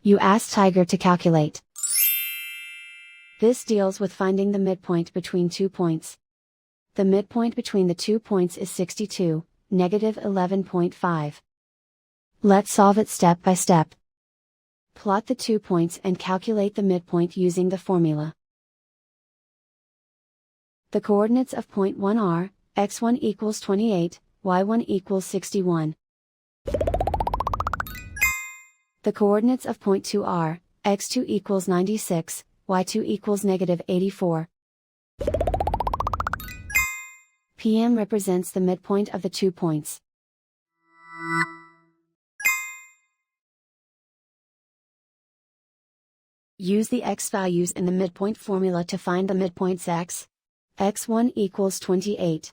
You ask Tiger to calculate. This deals with finding the midpoint between 2 points. The midpoint between the 2 points is 62, negative 11.5. Let's solve it step by step. Plot the 2 points and calculate the midpoint using the formula. The coordinates of point 1 are, x1 equals 28, y1 equals 61. The coordinates of point 2 are, x2 equals 96, y2 equals negative 84. PM represents the midpoint of the 2 points. Use the x values in the midpoint formula to find the midpoints x. x1 equals 28.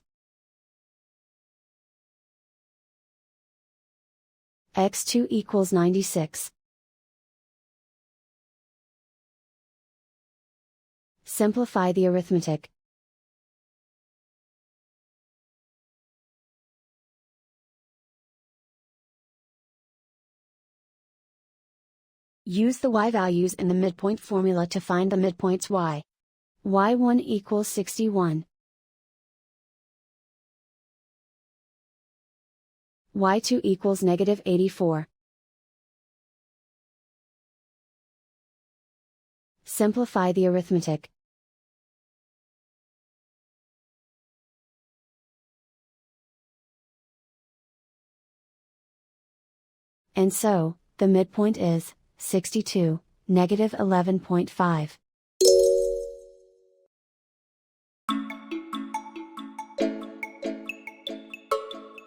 x2 equals 96. Simplify the arithmetic. Use the y values in the midpoint formula to find the midpoints y. y1 equals 61. y2 equals negative 84. Simplify the arithmetic. And so, the midpoint is 62, negative 11.5.